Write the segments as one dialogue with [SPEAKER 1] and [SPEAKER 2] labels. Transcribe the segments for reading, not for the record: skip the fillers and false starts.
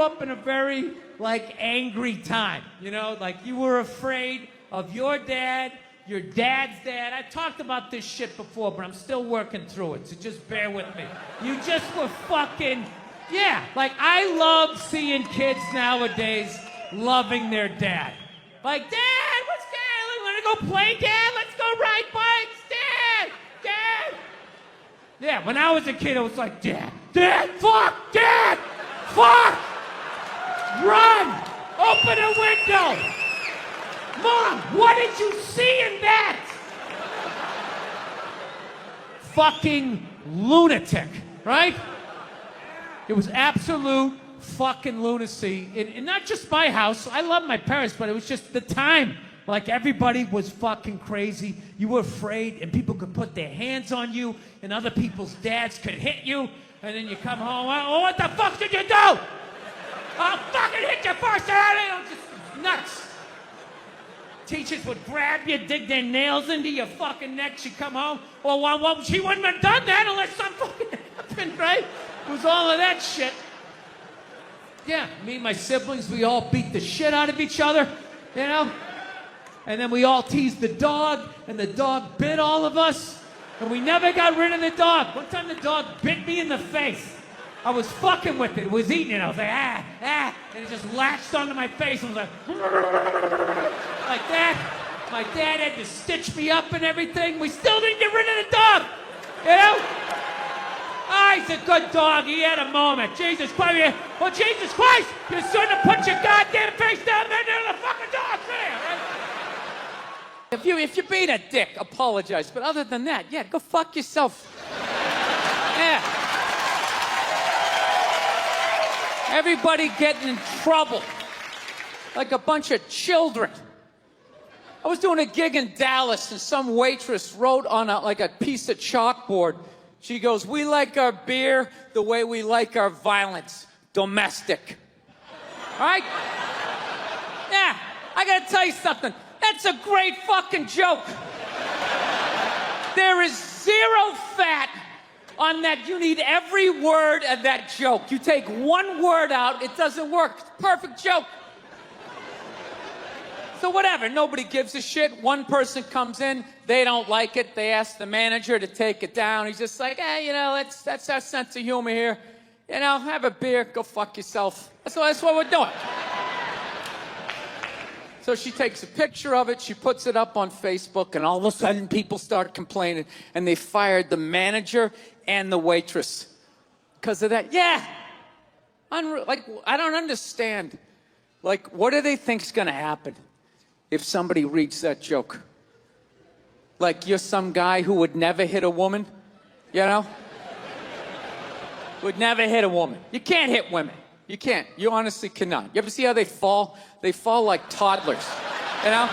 [SPEAKER 1] up in a very, like, angry time, you know? Like, you were afraid of your dad's dad. I talked about this shit before, but I'm still working through it, so just bear with me. You just were fucking... Yeah, like, I love seeing kids nowadays loving their dad. Like, Dad, what's Dad? Want to go play, Dad? Let's go ride bikes, Dad! Dad! Yeah, when I was a kid, I was like, Dad, fuck, Dad, fuck! Run! Open a window! Mom, what did you see in that? Fucking lunatic, right? It was absolute fucking lunacy. And not just my house. I love my parents, but it was just the time. Like, everybody was fucking crazy. You were afraid, and people could put their hands on you, and other people's dads could hit you, and then you come home, oh, what the fuck did you do? I'll fucking hit you first, just nuts. Teachers would grab you, dig their nails into your fucking neck. She'd come home. Well, she wouldn't have done that unless something fucking happened, right? It was all of that shit. Yeah, me and my siblings, we all beat the shit out of each other, you know? And then we all teased the dog, and the dog bit all of us, and we never got rid of the dog. One time the dog bit me in the face. I was fucking with it. It was eating it. I was like, and it just latched onto my face and was like that. My dad had to stitch me up and everything. We still didn't get rid of the dog, you know? Oh, he's a good dog. He had a moment. Jesus Christ. Well, Jesus Christ, you shouldn't have put your goddamn face down there near the fucking dog there, right?
[SPEAKER 2] If you're being a dick, apologize. But other than that, yeah, go fuck yourself. Yeah. Everybody getting in trouble. Like a bunch of children. I was doing a gig in Dallas, and some waitress wrote on a piece of chalkboard. She goes, "We like our beer the way we like our violence. Domestic." All right? Yeah, I gotta tell you something. That's a great fucking joke. There is zero fat on that. You need every word of that joke. You take one word out, it doesn't work. It's a perfect joke. So whatever, nobody gives a shit. One person comes in, they don't like it. They ask the manager to take it down. He's just like, hey, you know, that's our sense of humor here. You know, have a beer, go fuck yourself. That's what we're doing. So she takes a picture of it, she puts it up on Facebook, and all of a sudden people start complaining, and they fired the manager and the waitress because of that. Yeah. Like, I don't understand. Like, what do they think's gonna happen if somebody reads that joke? Like, you're some guy who would never hit a woman, you know? Would never hit a woman. You can't hit women. You can't. You honestly cannot. You ever see how they fall? They fall like toddlers, you know?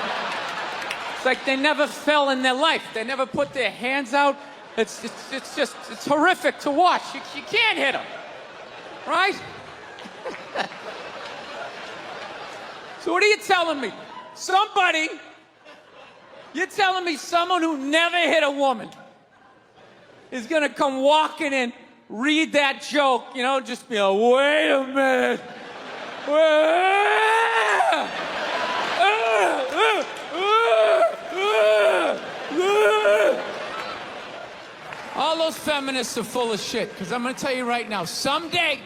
[SPEAKER 2] It's like they never fell in their life. They never put their hands out. It's horrific to watch. You can't hit them, right? So what are you telling me? You're telling me someone who never hit a woman is gonna come walking in, read that joke, you know, just be like, wait a minute. All those feminists are full of shit, because I'm gonna tell you right now, someday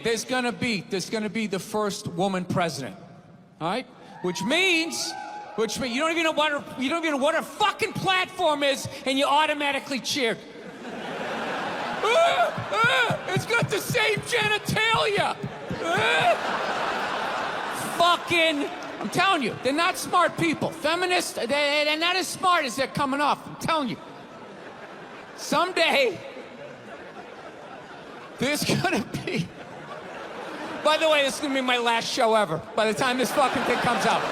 [SPEAKER 2] there's gonna be the first woman president. All right? Which means you don't even know what her fucking platform is, and you automatically cheer. It's got the same genitalia. Fucking, I'm telling you, they're not smart people. Feminists, they're not as smart as they're coming off. I'm telling you. Someday, there's gonna be... By the way, this is gonna be my last show ever, by the time this fucking thing comes out.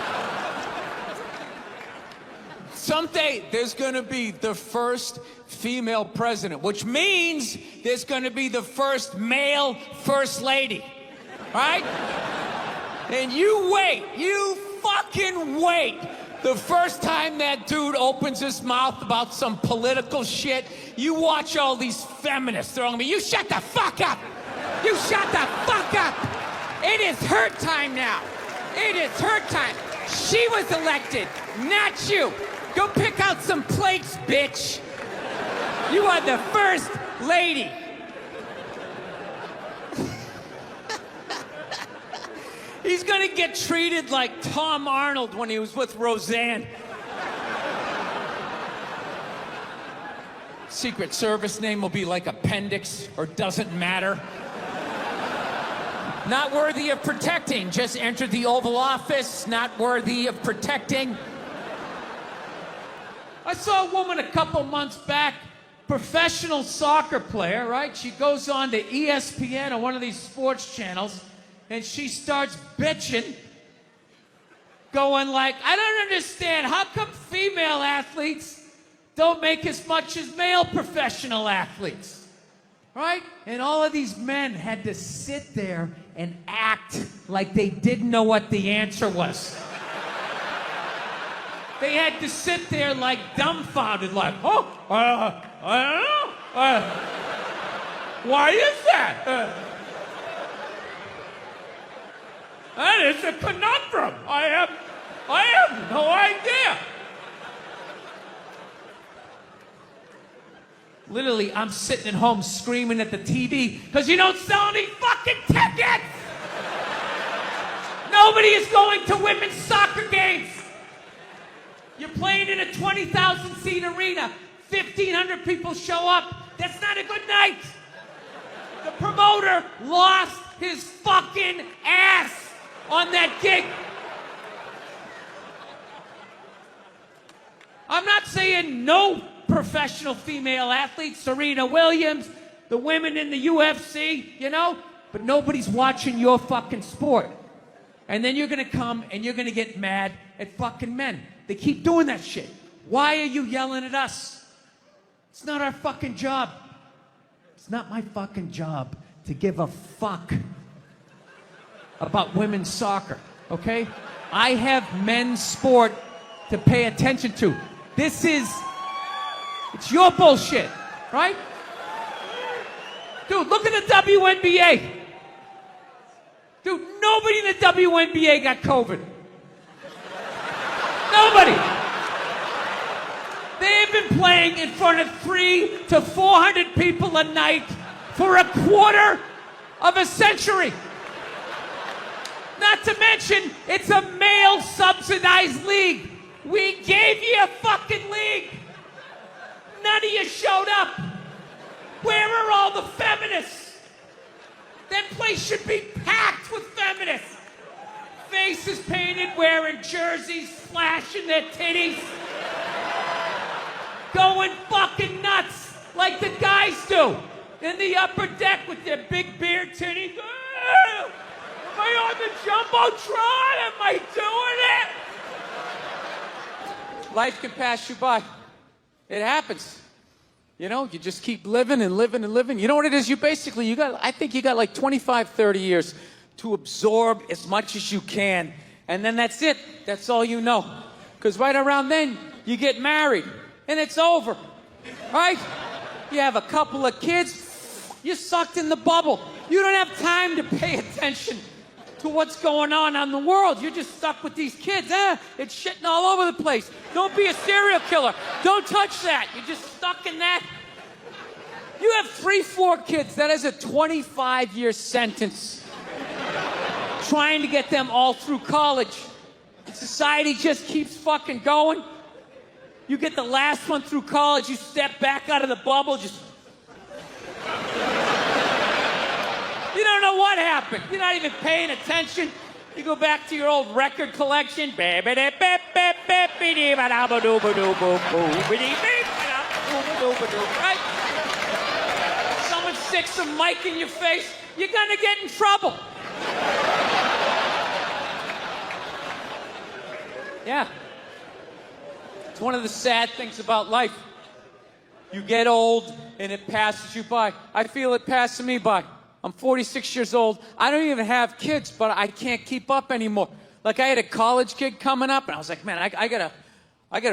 [SPEAKER 2] Someday, there's gonna be the first female president, which means there's gonna be the first male first lady, right? And you fucking wait. The first time that dude opens his mouth about some political shit, you watch all these feminists throwing me, you shut the fuck up! You shut the fuck up! is her time now. It is her time. She was elected, not you. Go pick out some plates, bitch. You are the first lady. He's gonna get treated like Tom Arnold when he was with Roseanne. Secret Service name will be like Appendix or Doesn't Matter. Not worthy of protecting. Just entered the Oval Office. Not worthy of protecting.
[SPEAKER 1] I saw a woman a couple months back, professional soccer player, right? She goes on to ESPN or one of these sports channels, and she starts bitching, going like, I don't understand, how come female athletes don't make as much as male professional athletes, right? And all of these men had to sit there and act like they didn't know what the answer was. They had to sit there like dumbfounded, like, oh, I don't know. Why is that? That is a conundrum. I have no idea. Literally, I'm sitting at home screaming at the TV because you don't sell any fucking tickets. Nobody is going to women's soccer games. You're playing in a 20,000 seat arena. 1,500 people show up. That's not a good night. The promoter lost his fucking ass on that gig. I'm not saying no professional female athletes, Serena Williams, the women in the UFC, you know, but nobody's watching your fucking sport. And then you're gonna come and you're gonna get mad at fucking men. They keep doing that shit. Why are you yelling at us? It's not our fucking job. It's not my fucking job to give a fuck about women's soccer, okay? I have men's sport to pay attention to. It's your bullshit, right? Dude, look at the WNBA. Dude, nobody in the WNBA got COVID. Nobody. They've been playing in front of 300 to 400 people a night for a quarter of a century. Not to mention, it's a male-subsidized league. We gave you a fucking league. None of you showed up. Where are all the feminists? That place should be packed with feminists. Faces painted, wearing jerseys, flashing their titties. Going fucking nuts like the guys do in the upper deck with their big beard titties. Am I on the Jumbotron? Am I doing it?
[SPEAKER 2] Life can pass you by. It happens. You know, you just keep living and living and living. You know what it is? I think you got like 25, 30 years to absorb as much as you can. And then that's it. That's all you know. Because right around then, you get married. And it's over. Right? You have a couple of kids. You're sucked in the bubble. You don't have time to pay attention to what's going on in the world. You're just stuck with these kids. It's shitting all over the place. Don't be a serial killer. Don't touch that. You're just stuck in that. You have 3, 4 kids. That is a 25-year sentence. Trying to get them all through college. Society just keeps fucking going. You get the last one through college, you step back out of the bubble, just... You don't know what happened. You're not even paying attention. You go back to your old record collection. Right? Someone sticks a mic in your face, you're gonna get in trouble. Yeah. It's one of the sad things about life. You get old and it passes you by. I feel it passing me by. I'm 46 years old. I don't even have kids, but I can't keep up anymore. Like I had a college kid coming up, and I was like, man, I gotta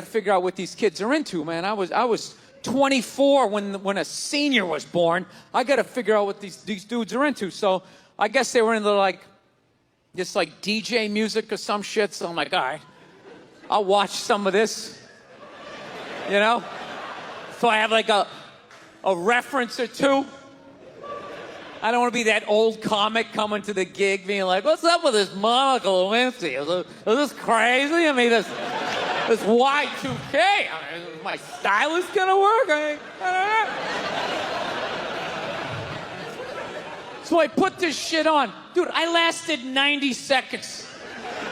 [SPEAKER 2] figure out what these kids are into, man. I was 24 when a senior was born. I gotta figure out what these dudes are into. So I guess they were into like just like DJ music or some shit. So I'm like, all right, I'll watch some of this, you know? So I have like a reference or two. I don't want to be that old comic coming to the gig being like, what's up with this Monica Lewinsky? Is this crazy? I mean, this Y2K. I mean, is my stylist gonna work? I don't know. So I put this shit on. Dude, I lasted 90 seconds.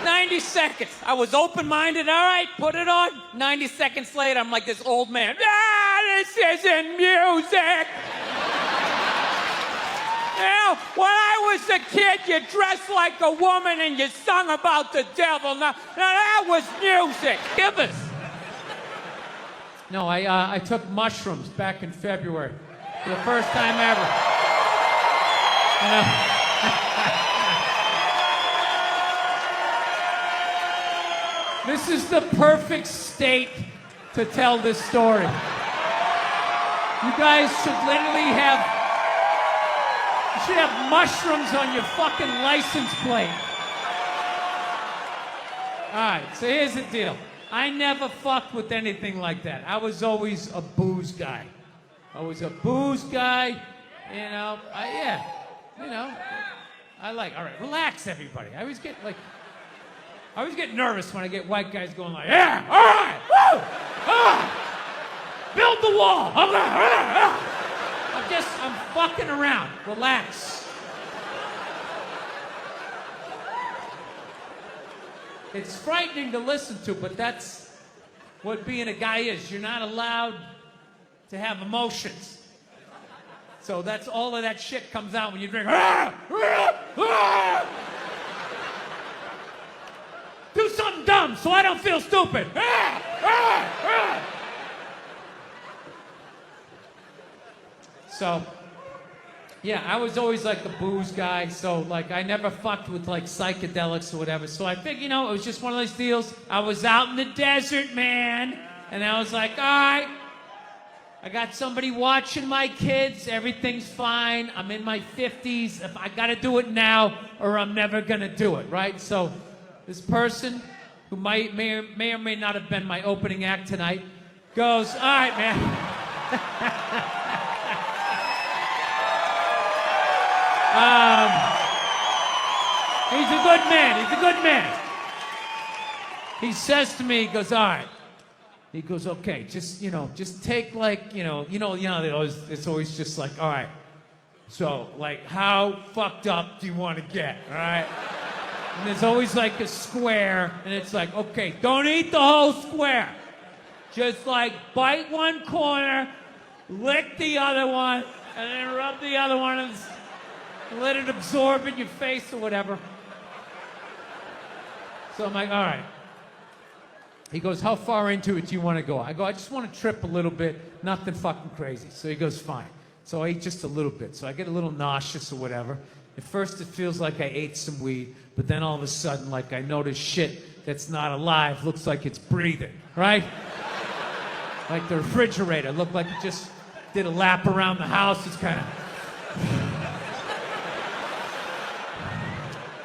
[SPEAKER 2] 90 seconds. I was open-minded. All right, put it on. 90 seconds later, I'm like this old man. This isn't music. Now, when I was a kid, you dressed like a woman and you sung about the devil. Now that was music. Give us.
[SPEAKER 1] No, I took mushrooms back in February for the first time ever. You know? This is the perfect state to tell this story. You guys should literally have mushrooms on your fucking license plate. All right, so here's the deal. I never fucked with anything like that. I was always a booze guy. I was a booze guy, you know. All right, relax, everybody. I always get nervous when I get white guys going like, yeah, all right, woo, build the wall. I'm fucking around. Relax. It's frightening to listen to, but that's what being a guy is. You're not allowed to have emotions. So that's all of that shit comes out when you drink. Do something dumb so I don't feel stupid. So, yeah, I was always like the booze guy, so like I never fucked with like psychedelics or whatever. So I figured, it was just one of those deals. I was out in the desert, man, and I was like, all right, I got somebody watching my kids, everything's fine. I'm in my 50s. If I gotta do it now or I'm never gonna do it, right? So this person who may or may not have been my opening act tonight goes, all right, man. He's a good man. He says to me, he goes, all right. He goes, okay, just take like, it's always just like, all right. So, like, how fucked up do you want to get, all right? And there's always like a square, and it's like, okay, don't eat the whole square. Just like bite one corner, lick the other one, and then rub the other one and let it absorb in your face or whatever. So I'm like, all right. He goes, how far into it do you want to go? I go, I just want to trip a little bit, nothing fucking crazy. So he goes, fine. So I eat just a little bit. So I get a little nauseous or whatever. At first it feels like I ate some weed, but then all of a sudden, like I notice shit that's not alive looks like it's breathing, right? Like the refrigerator looked like it just did a lap around the house. It's kind of...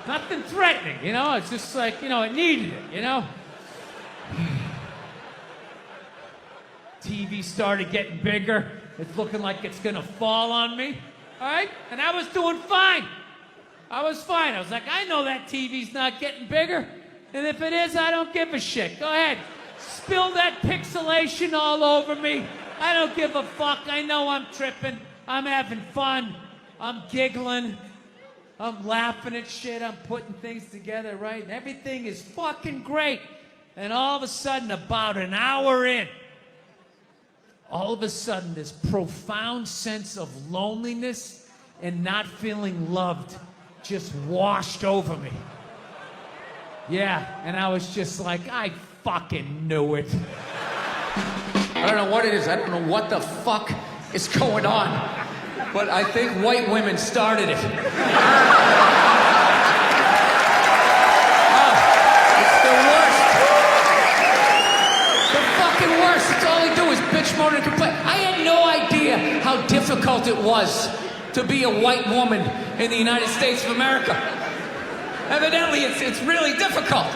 [SPEAKER 1] Nothing threatening, It's just like, it needed it, TV started getting bigger. It's looking like it's gonna fall on me, all right? And I was doing fine. I was fine. I was like, I know that TV's not getting bigger. And if it is, I don't give a shit. Go ahead. Spill that pixelation all over me. I don't give a fuck. I know I'm tripping. I'm having fun. I'm giggling. I'm laughing at shit. I'm putting things together, right? And everything is fucking great. And all of a sudden, about an hour in, all of a sudden, this profound sense of loneliness and not feeling loved just washed over me. Yeah, and I was just like, I fucking knew it.
[SPEAKER 2] I don't know what it is. I don't know what the fuck is going on. But I think white women started it. It's the worst. The fucking worst. It's all they do is bitch, moan, and complain. I had no idea how difficult it was to be a white woman in the United States of America. Evidently, it's really difficult.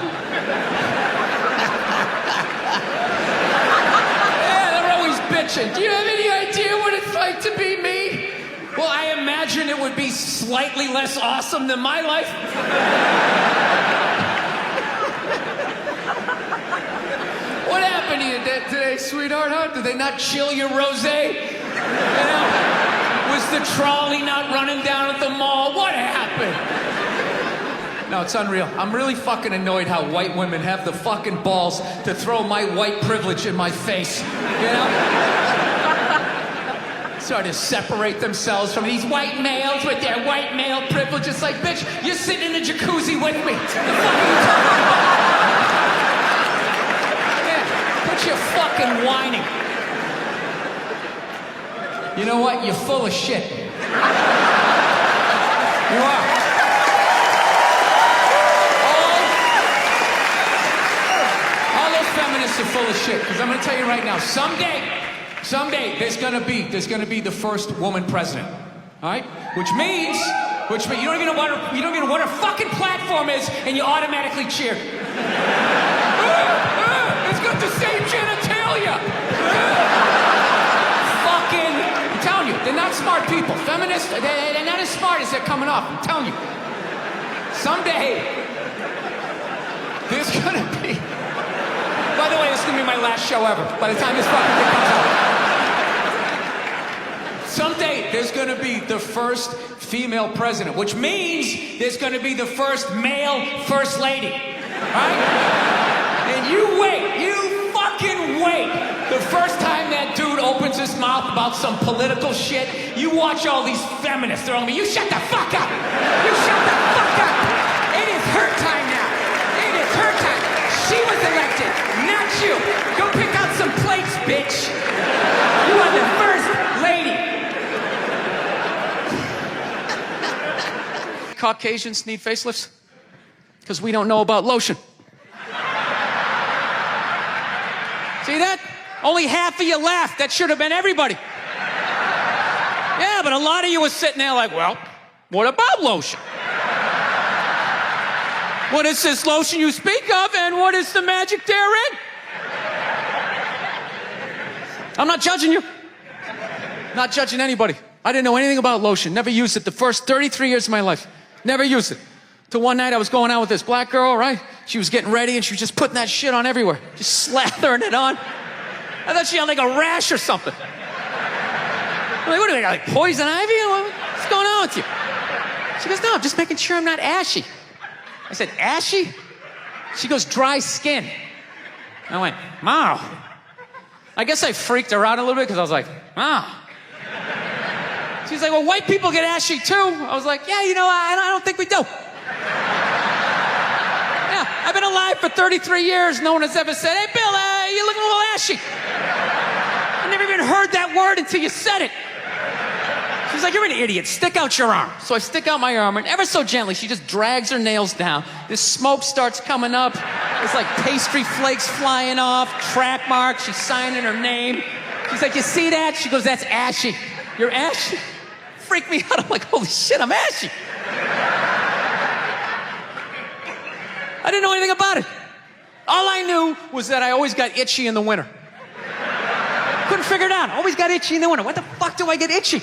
[SPEAKER 2] Yeah, they're always bitching. Do you have any idea what it's like to be me? Well, I imagine it would be slightly less awesome than my life. What happened to you today, sweetheart, huh? Did they not chill your rosé? You know? Was the trolley not running down at the mall? What happened? No, it's unreal. I'm really fucking annoyed how white women have the fucking balls to throw my white privilege in my face. You know? Sort of separate themselves from these white males with their white male privilege. It's like, bitch, you're sitting in the jacuzzi with me. What the fuck are you talking about? Yeah, quit your fucking whining. You know what? You're full of shit. You are. All those feminists are full of shit. Because I'm going to tell you right now, someday there's going to be the first woman president. All right? Which means you don't even know what her fucking platform is, and you automatically cheer. It's got the same genitalia. I'm telling you, they're not smart people. Feminists, they're not as smart as they're coming off. I'm telling you. Someday, there's gonna be... By the way, this is gonna be my last show ever. By the time this fucking thing comes out. Someday, there's gonna be the first female president, which means there's gonna be the first male first lady. Right? And you wait. You fucking wait. The first time that dude opens his mouth about some political shit, you watch all these feminists throwing me, you shut the fuck up! You shut the fuck up! It is her time now! It is her time! She was elected, not you! Go pick out some plates, bitch! You are the first lady! Caucasians need facelifts? Because we don't know about lotion. See that? Only half of you laughed. That should have been everybody. Yeah, but a lot of you were sitting there like, well, what about lotion? What is this lotion you speak of, and what is the magic therein? I'm not judging you. Not judging anybody. I didn't know anything about lotion. Never used it the first 33 years of my life. Never used it. Till one night I was going out with this black girl, right? She was getting ready and she was just putting that shit on everywhere. Just slathering it on. I thought she had like a rash or something. I'm like, what do they got, like poison ivy? What's going on with you? She goes, no, I'm just making sure I'm not ashy. I said, ashy? She goes, dry skin. I went, wow. I guess I freaked her out a little bit because I was like, wow. She's like, well, white people get ashy too. I was like, yeah, you know, I don't think we do. Yeah, I've been alive for 33 years. No one has ever said, hey, Bill, you're looking a little ashy. I never even heard that word until you said it. She's like, you're an idiot. Stick out your arm. So I stick out my arm, and ever so gently, she just drags her nails down. This smoke starts coming up. It's like pastry flakes flying off, track marks. She's signing her name. She's like, you see that? She goes, that's ashy. You're ashy? Freak me out. I'm like, holy shit, I'm ashy. I didn't know anything about it. All I knew was that I always got itchy in the winter. Couldn't figure it out. Always got itchy in the winter. What the fuck do I get itchy?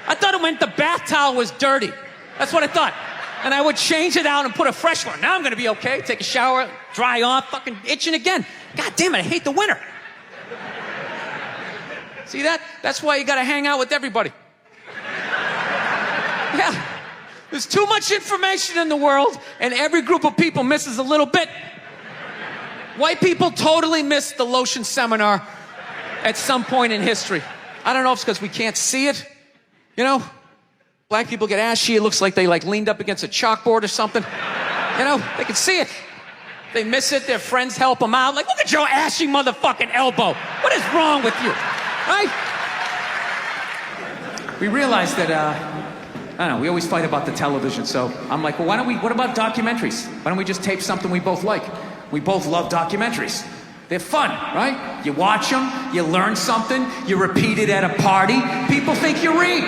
[SPEAKER 2] I thought it meant the bath towel was dirty. That's what I thought. And I would change it out and put a fresh one. Now I'm gonna be okay. Take a shower, dry off, fucking itching again. God damn it, I hate the winter. See that? That's why you gotta hang out with everybody. Yeah. There's too much information in the world, and every group of people misses a little bit. White people totally missed the lotion seminar at some point in history. I don't know if it's because we can't see it. You know? Black people get ashy, it looks like they leaned up against a chalkboard or something. You know? They can see it. They miss it, their friends help them out. Like, look at your ashy motherfucking elbow. What is wrong with you? Right? We realized that, I don't know, we always fight about the television, so I'm like, well, what about documentaries? Why don't we just tape something we both like? We both love documentaries. They're fun, right? You watch them, you learn something, you repeat it at a party, people think you read.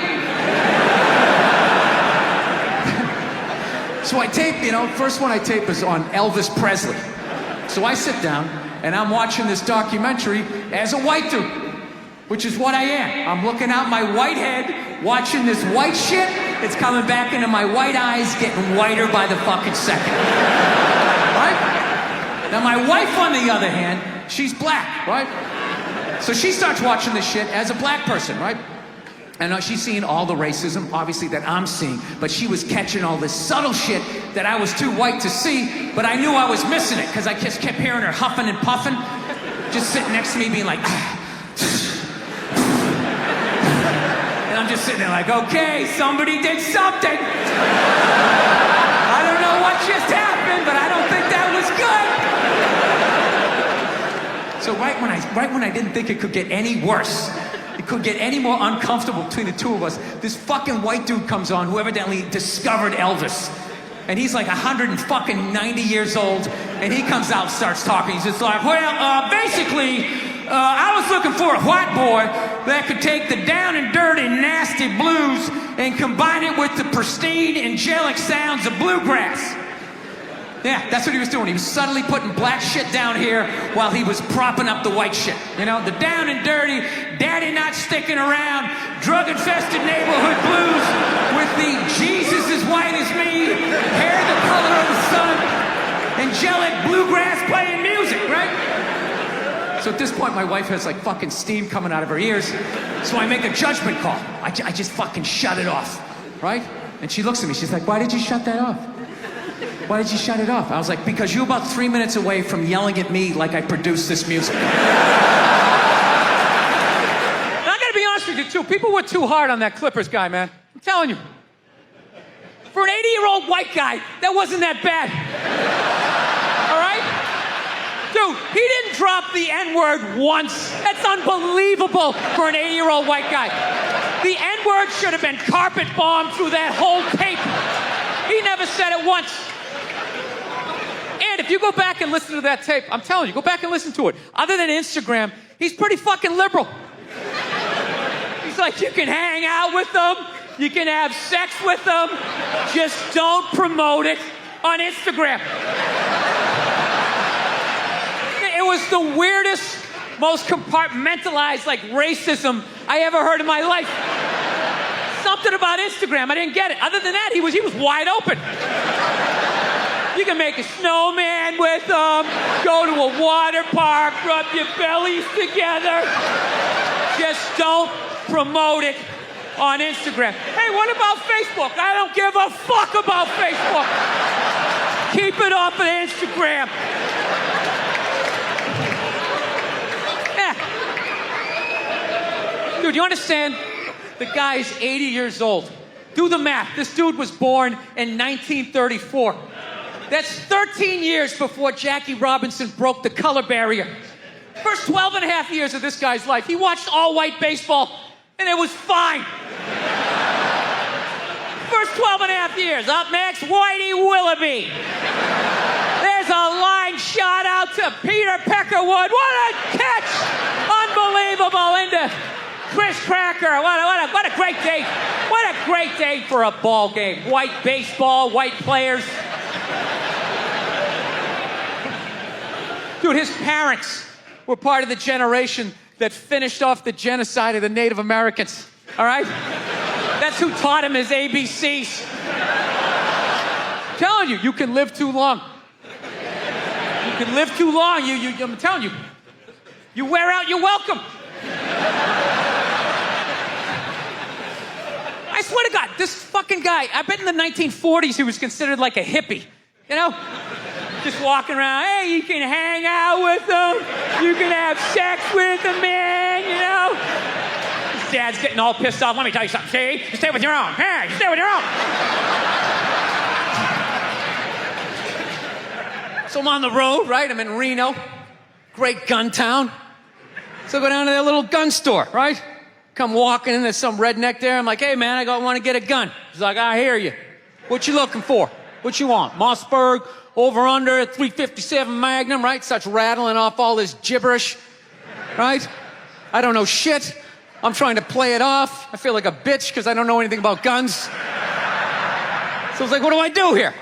[SPEAKER 3] So I tape, first one I tape is on Elvis Presley. So I sit down and I'm watching this documentary as a white dude, which is what I am. I'm looking out my white head, watching this white shit. It's coming back into my white eyes, getting whiter by the fucking second. Right? Now my wife, on the other hand, she's black, right? So she starts watching this shit as a black person, right? And she's seeing all the racism, obviously, that I'm seeing, but she was catching all this subtle shit that I was too white to see, but I knew I was missing it, because I just kept hearing her huffing and puffing, just sitting next to me being like, and I'm just sitting there like, okay, somebody did something. I don't know what just happened, but I don't think that was good. So right when I didn't think it could get any worse, it could get any more uncomfortable between the two of us, this fucking white dude comes on who evidently discovered Elvis. And he's like 190 years old, and he comes out and starts talking. He's just like, well, basically, I was looking for a white boy that could take the down and dirty, nasty blues and combine it with the pristine, angelic sounds of bluegrass. Yeah, that's what he was doing. He was subtly putting black shit down here while he was propping up the white shit. The down and dirty, daddy not sticking around, drug-infested neighborhood blues with the Jesus as white as me, hair the color of the sun, angelic bluegrass playing music, right? So at this point, my wife has like fucking steam coming out of her ears. So I make a judgment call. I just fucking shut it off, right? And she looks at me, she's like, why did you shut that off? Why did you shut it off? I was like, because you're about 3 minutes away from yelling at me like I produced this music.
[SPEAKER 2] And I gotta be honest with you, too. People were too hard on that Clippers guy, man. I'm telling you. For an 80-year-old white guy, that wasn't that bad. All right? Dude, he didn't drop the N-word once. That's unbelievable for an 80-year-old white guy. The N-word should have been carpet bombed through that whole tape. He never said it once. And if you go back and listen to that tape, I'm telling you, go back and listen to it. Other than Instagram, he's pretty fucking liberal. He's like, you can hang out with them, you can have sex with them, just don't promote it on Instagram. It was the weirdest, most compartmentalized, like, racism I ever heard in my life. Something about Instagram, I didn't get it. Other than that, he was wide open. You can make a snowman with them, go to a water park, rub your bellies together. Just don't promote it on Instagram. Hey, what about Facebook? I don't give a fuck about Facebook. Keep it off of Instagram. Yeah. Dude, you understand? The guy's 80 years old. Do the math. This dude was born in 1934. That's 13 years before Jackie Robinson broke the color barrier. First 12 and a half years of this guy's life, he watched all-white baseball, and it was fine. First 12 and a half years. Up next, Whitey Willoughby. There's a line shot out to Peter Peckerwood. What a catch! Unbelievable into Chris Cracker. What a great day. What a great day for a ball game. White baseball, white players. Dude, his parents were part of the generation that finished off the genocide of the Native Americans. All right? That's who taught him his ABCs. I'm telling you, you can live too long. You can live too long. I'm telling you, you wear out your welcome. I swear to God, this fucking guy, I bet in the 1940s he was considered like a hippie. Just walking around, hey, you can hang out with them, you can have sex with them, man, His dad's getting all pissed off. Let me tell you something, see? You stay with your own. Hey, you stay with your own. So I'm on the road, right? I'm in Reno. Great gun town. So I go down to that little gun store, right? Come walking in, there's some redneck there. I'm like, hey, man, I want to get a gun. He's like, I hear you. What you looking for? What you want? Mossberg, over under, 357 Magnum, right? Starts rattling off all this gibberish, right? I don't know shit. I'm trying to play it off. I feel like a bitch because I don't know anything about guns. So I was like, what do I do here?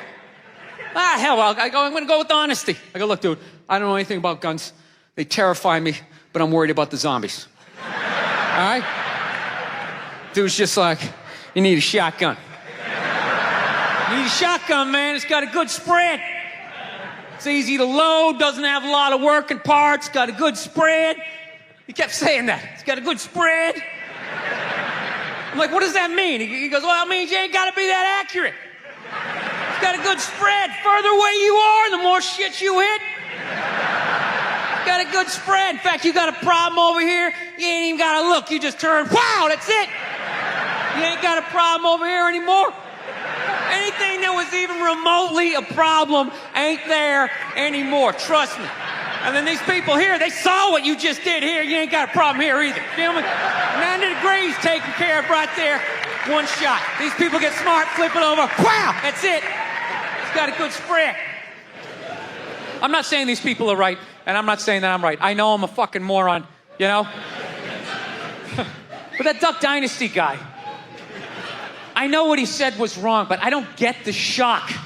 [SPEAKER 3] Hell, I go, I'm going to go with honesty. I go, look, dude, I don't know anything about guns. They terrify me, but I'm worried about the zombies. All right? Dude's just like, you need a shotgun. You need a shotgun, man. It's got a good spread. It's easy to load, doesn't have a lot of working parts, got a good spread. He kept saying that. It's got a good spread. I'm like, what does that mean? He goes, well, it means you ain't got to be that accurate. It's got a good spread. Further away you are, the more shit you hit. It's got a good spread. In fact, you got a problem over here, you ain't even got to look. You just turn, wow, that's it. You ain't got a problem over here anymore. Anything that was even remotely a problem ain't there anymore. Trust me. And then these people here, they saw what you just did here. You ain't got a problem here either. Gentlemen, 90 degrees taken care of right there. One shot. These people get smart, flip it over. Wow, that's it. It's got a good spread. I'm not saying these people are right, and I'm not saying that I'm right. I know I'm a fucking moron, you know? But that Duck Dynasty guy, I know what he said was wrong, but I don't get the shock. He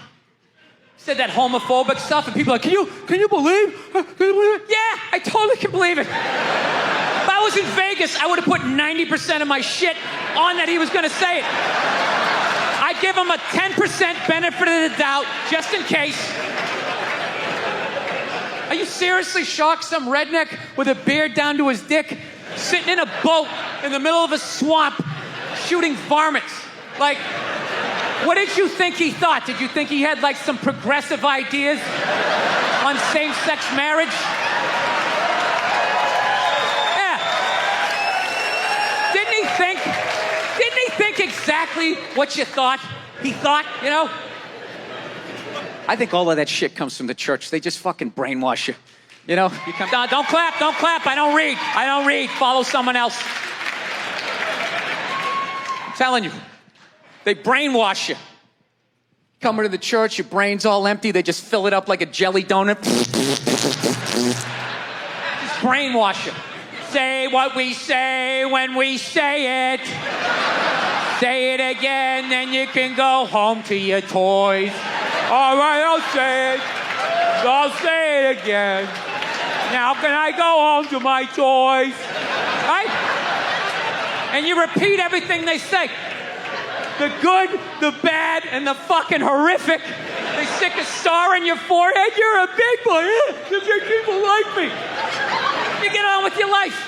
[SPEAKER 3] said that homophobic stuff, and people are like, can you believe? Yeah, I totally can believe it. If I was in Vegas, I would have put 90% of my shit on that he was going to say it. I'd give him a 10% benefit of the doubt, just in case. Are you seriously shocked? Some redneck with a beard down to his dick, sitting in a boat in the middle of a swamp, shooting varmints. Like, what did you think he thought? Did you think he had, like, some progressive ideas on same-sex marriage? Yeah. Didn't he think exactly what you thought he thought, you know? I think all of that shit comes from the church. They just fucking brainwash you. You know? You come down, don't clap. I don't read. Follow someone else. I'm telling you. They brainwash you. Come into the church, your brain's all empty, they just fill it up like a jelly donut. Just brainwash you. Say what we say when we say it. Say it again, then you can go home to your toys. All right, I'll say it. I'll say it again. Now can I go home to my toys? Right? And you repeat everything they say. The good, the bad, and the fucking horrific. They stick a star in your forehead. You're a big boy. The big people like me. You get on with your life.